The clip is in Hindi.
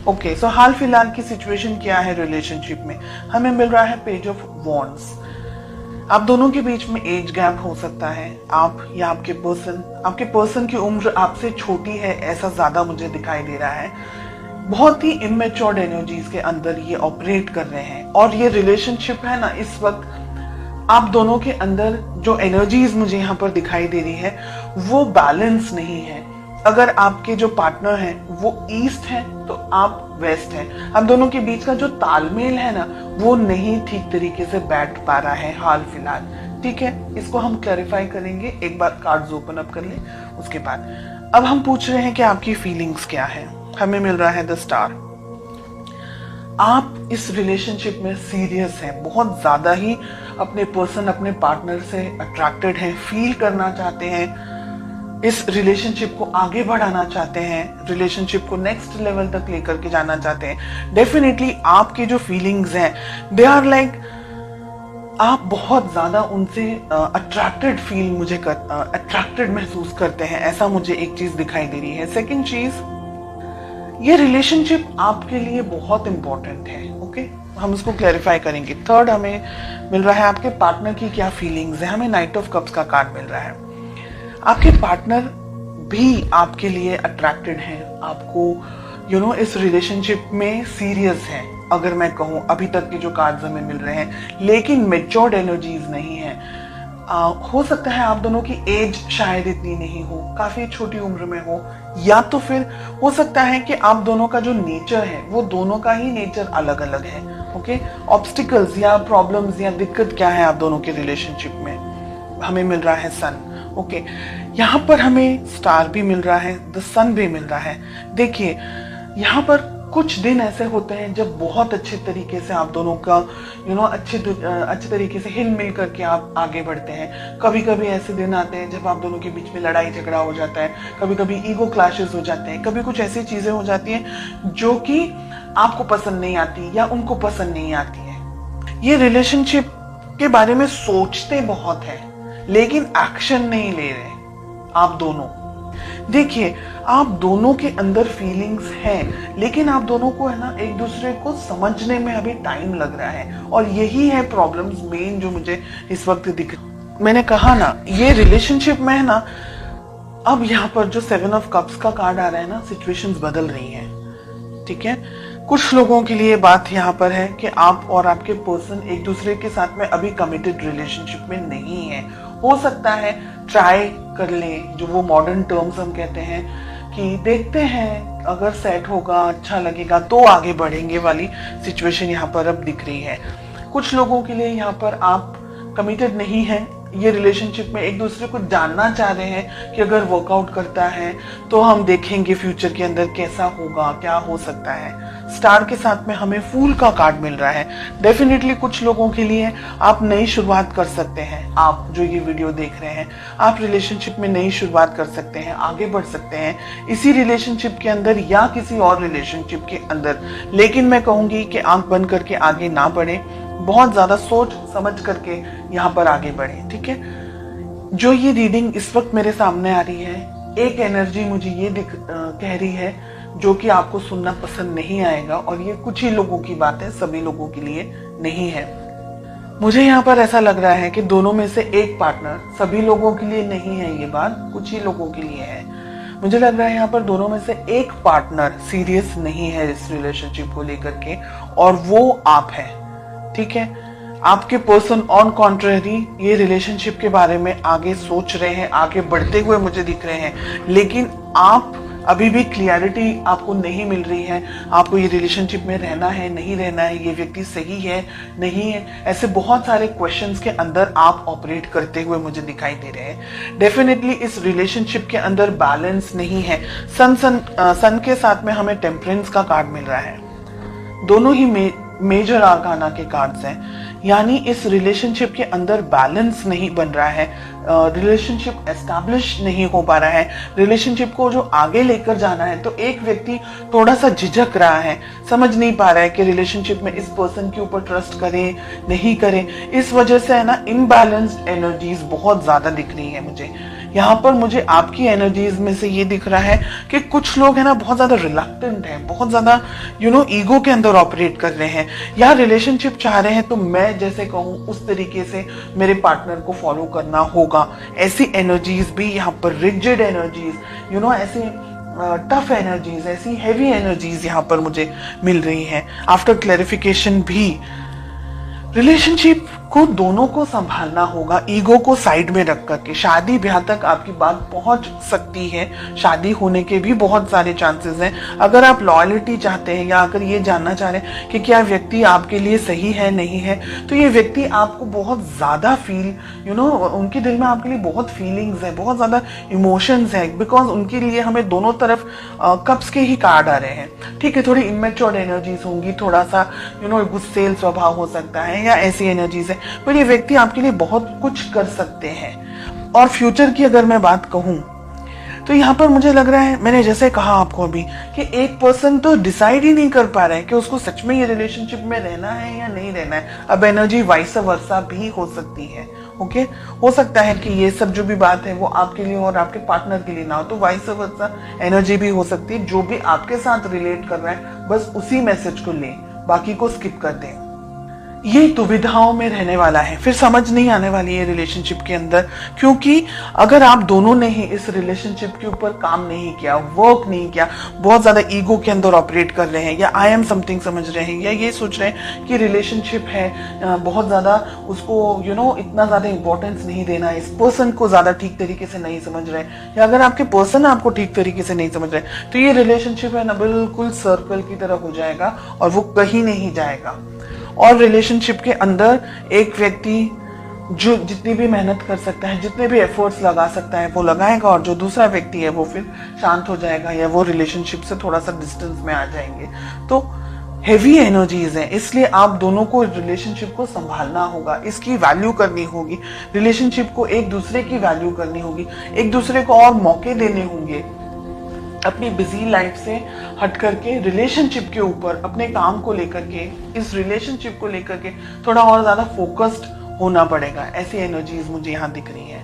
ओके, सो हाल फिलहाल की सिचुएशन क्या है रिलेशनशिप में? हमें मिल रहा है पेज ऑफ वॉन्ड्स। आप दोनों के बीच में एज गैप हो सकता है। आप या आपके पर्सन की उम्र आपसे छोटी है, ऐसा ज्यादा मुझे दिखाई दे रहा है। बहुत ही इमेच्योर्ड एनर्जीज के अंदर ये ऑपरेट कर रहे हैं और ये रिलेशनशिप है ना, इस वक्त आप दोनों के अंदर जो एनर्जीज मुझे यहाँ पर दिखाई दे रही है वो बैलेंस नहीं है। अगर आपके जो पार्टनर हैं वो ईस्ट है तो आप वेस्ट हैं। हम दोनों के बीच का जो तालमेल है ना वो नहीं ठीक तरीके से बैठ पा रहा है हाल फिलहाल। ठीक है, इसको हम क्लैरिफाई करेंगे। एक बार कार्ड्स ओपन अप कर ले, उसके बाद अब हम पूछ रहे हैं कि आपकी फीलिंग्स क्या है। हमें मिल रहा है द स्टार। आप इस रिलेशनशिप में सीरियस हैं, बहुत ज्यादा ही अपने पर्सन, अपने पार्टनर से अट्रैक्टेड हैं, फील करना चाहते हैं, इस रिलेशनशिप को आगे बढ़ाना चाहते हैं, रिलेशनशिप को नेक्स्ट लेवल तक लेकर के जाना चाहते हैं। डेफिनेटली आपकी जो फीलिंग्स हैं दे आर लाइक, आप बहुत ज्यादा उनसे अट्रैक्टेड अट्रैक्टेड महसूस करते हैं, ऐसा मुझे एक चीज दिखाई दे रही है। सेकंड चीज, ये रिलेशनशिप आपके लिए बहुत इंपॉर्टेंट है। ओके, हम इसको क्लैरिफाई करेंगे। थर्ड, हमें मिल रहा है आपके पार्टनर की क्या फीलिंग्स है। हमें नाइट ऑफ कप्स का कार्ड मिल रहा है। आपके पार्टनर भी आपके लिए अट्रैक्टेड हैं, आपको इस रिलेशनशिप में सीरियस है। अगर मैं कहूं अभी तक के जो कार्ड्स हमें मिल रहे हैं, लेकिन मेच्योर्ड एनर्जीज नहीं है। हो सकता है आप दोनों की एज शायद इतनी नहीं हो, काफी छोटी उम्र में हो, या तो फिर हो सकता है कि आप दोनों का जो नेचर है वो दोनों का ही नेचर अलग अलग है। ओके, ऑब्स्टिकल्स या प्रॉब्लम्स या दिक्कत क्या है आप दोनों के रिलेशनशिप में? हमें मिल रहा है सन। ओके, यहाँ पर हमें स्टार भी मिल रहा है, द सन भी मिल रहा है। देखिए, यहाँ पर कुछ दिन ऐसे होते हैं जब बहुत अच्छे तरीके से आप दोनों का अच्छे तरीके से हिल मिल करके आप आगे बढ़ते हैं। कभी कभी ऐसे दिन आते हैं जब आप दोनों के बीच में लड़ाई झगड़ा हो जाता है, कभी कभी ईगो क्लैशेस हो जाते हैं, कभी कुछ ऐसी चीजें हो जाती हैं जो कि आपको पसंद नहीं आती या उनको पसंद नहीं आती है। ये रिलेशनशिप के बारे में सोचते बहुत है लेकिन एक्शन नहीं ले रहे आप दोनों। देखिए, आप दोनों के अंदर फीलिंग्स हैं, लेकिन आप दोनों को है ना एक दूसरे को समझने में अभी टाइम लग रहा है, और यही है प्रॉब्लम्स मेन जो मुझे इस वक्त दिख। मैंने कहा ना, ये रिलेशनशिप में है ना, अब यहाँ पर जो 7 ऑफ कप्स का कार्ड आ रहा है ना, सिचुएशंस बदल रही हैं। ठीक है, कुछ लोगों के लिए बात यहाँ पर है कि आप और आपके पर्सन एक दूसरे के साथ में अभी कमिटेड रिलेशनशिप में नहीं है। हो सकता है ट्राई कर ले, जो वो मॉडर्न टर्म्स हम कहते हैं कि देखते हैं अगर सेट होगा, अच्छा लगेगा तो आगे बढ़ेंगे वाली सिचुएशन यहाँ पर अब दिख रही है। कुछ लोगों के लिए यहाँ पर आप कमिटेड नहीं है, ये रिलेशनशिप में एक दूसरे को जानना चाह रहे हैं कि अगर वर्कआउट करता है तो हम देखेंगे फ्यूचर के अंदर कैसा होगा, क्या हो सकता है। स्टार के साथ में हमें फूल का कार्ड मिल रहा है। डेफिनेटली कुछ लोगों के लिए आप नई शुरुआत कर सकते हैं। आप जो ये वीडियो देख रहे हैं, आप रिलेशनशिप में नई शुरुआत कर सकते हैं, आगे बढ़ सकते हैं इसी रिलेशनशिप के अंदर या किसी और रिलेशनशिप के अंदर। लेकिन मैं कहूंगी कि आंख बंद करके आगे ना बढ़े, बहुत ज्यादा सोच समझ करके यहाँ पर आगे बढ़े। ठीक है, जो ये रीडिंग इस वक्त मेरे सामने आ रही है, एक एनर्जी मुझे ये कह रही है जो कि आपको सुनना पसंद नहीं आएगा, और ये कुछ ही लोगों की बात है, सभी लोगों के लिए नहीं है। मुझे यहाँ पर ऐसा लग रहा है कि दोनों में से एक पार्टनर, सभी लोगों के लिए नहीं है ये बात, कुछ ही लोगों के लिए है। मुझे लग रहा है यहाँ पर दोनों में से एक पार्टनर सीरियस नहीं है इस रिलेशनशिप को लेकर के, और वो आप है। ठीक है, आपके पर्सन ऑन कॉन्ट्रेरी ये रिलेशनशिप के बारे में आगे सोच रहे हैं, आगे बढ़ते हुए मुझे दिख रहे हैं, लेकिन आप अभी भी क्लियरिटी आपको नहीं मिल रही है। आपको ये रिलेशनशिप में रहना है, नहीं रहना है, ये व्यक्ति सही है, नहीं है, ऐसे बहुत सारे क्वेश्चंस के अंदर आप ऑपरेट करते हुए मुझे दिखाई दे रहे हैं। डेफिनेटली इस रिलेशनशिप के अंदर बैलेंस नहीं है। सन के साथ में हमें टेम्परेंस का कार्ड मिल रहा है। दोनों ही मेजर आर्काना के कार्ड्स हैं, यानी इस रिलेशनशिप के अंदर बैलेंस नहीं बन रहा है। रिलेशनशिप एस्टैब्लिश नहीं हो पा रहा है, रिलेशनशिप को जो आगे लेकर जाना है, तो एक व्यक्ति थोड़ा सा झिझक रहा है, समझ नहीं पा रहा है कि रिलेशनशिप में इस पर्सन के ऊपर ट्रस्ट करें नहीं करें। इस वजह से है ना इनबैलेंस्ड एनर्जीज बहुत ज्यादा दिख रही है मुझे यहाँ पर। मुझे आपकी एनर्जीज में से ये दिख रहा है कि कुछ लोग है ना बहुत ज्यादा रिलक्टेंट हैं, बहुत ज्यादा ईगो के अंदर ऑपरेट कर रहे हैं, या रिलेशनशिप चाह रहे हैं तो मैं जैसे कहूँ उस तरीके से मेरे पार्टनर को फॉलो करना होगा। ऐसी एनर्जीज भी यहाँ पर, रिजिड एनर्जीज, ऐसी टफ एनर्जीज, ऐसी हैवी एनर्जीज यहाँ पर मुझे मिल रही हैं। आफ्टर क्लैरिफिकेशन भी रिलेशनशिप को दोनों को संभालना होगा, ईगो को साइड में रख करके। शादी ब्याह तक आपकी बात पहुंच सकती है, शादी होने के भी बहुत सारे चांसेस हैं। अगर आप लॉयल्टी चाहते हैं या अगर ये जानना चाह रहे हैं कि क्या व्यक्ति आपके लिए सही है नहीं है, तो ये व्यक्ति आपको बहुत ज्यादा उनके दिल में आपके लिए बहुत फीलिंग्स है, बहुत ज्यादा इमोशंस है, बिकॉज उनके लिए हमें दोनों तरफ कप्स के ही कार्ड आ रहे हैं। ठीक है, थोड़ी इमेच्योर एनर्जीज होंगी, थोड़ा सा गुस्सेल स्वभाव हो सकता है या ऐसी एनर्जीज है, पर ये व्यक्ति आपके लिए बहुत कुछ कर सकते हैं। और फ्यूचर की अगर मैं बात कहूं तो यहाँ पर मुझे लग रहा है, मैंने जैसे कहा आपको अभी, कि एक पर्सन तो डिसाइड ही नहीं कर पा रहा है कि उसको सच में ये रिलेशनशिप में रहना है या नहीं रहना है। अब एनर्जी वाइस वर्सा भी हो सकती है। ओके, हो सकता है कि ये सब जो भी बात है वो आपके लिए और आपके पार्टनर के लिए ना हो, तो वाइस वर्सा एनर्जी भी हो सकती है। जो भी आपके साथ रिलेट कर रहा है बस उसी मैसेज को लें, बाकी को स्किप कर दें। ये दुविधाओं में रहने वाला है, फिर समझ नहीं आने वाली है रिलेशनशिप के अंदर, क्योंकि अगर आप दोनों ने ही इस रिलेशनशिप के ऊपर काम नहीं किया, वर्क नहीं किया, बहुत ज्यादा ईगो के अंदर ऑपरेट कर रहे हैं, या आई एम समथिंग समझ रहे हैं, या ये सोच रहे हैं कि रिलेशनशिप है, बहुत ज्यादा उसको इतना ज्यादा इंपॉर्टेंस नहीं देना, इस पर्सन को ज्यादा ठीक तरीके से नहीं समझ रहे, या अगर आपके पर्सन आपको ठीक तरीके से नहीं समझ रहे, तो ये रिलेशनशिप है ना बिल्कुल सर्कल की तरह हो जाएगा और वो कहीं नहीं जाएगा। और रिलेशनशिप के अंदर एक व्यक्ति जो जितनी भी मेहनत कर सकता है, जितने भी एफर्ट्स लगा सकता है वो लगाएगा, और जो दूसरा व्यक्ति है वो फिर शांत हो जाएगा या वो रिलेशनशिप से थोड़ा सा डिस्टेंस में आ जाएंगे। तो हेवी एनर्जीज हैं, इसलिए आप दोनों को रिलेशनशिप को संभालना होगा, इसकी वैल्यू करनी होगी, रिलेशनशिप को एक दूसरे की वैल्यू करनी होगी, एक दूसरे को और मौके देने होंगे। अपनी बिजी लाइफ से हट करके रिलेशनशिप के ऊपर, अपने काम को लेकर के, इस रिलेशनशिप को लेकर के थोड़ा और ज्यादा फोकस्ड होना पड़ेगा। ऐसी एनर्जीज मुझे यहाँ दिख रही है।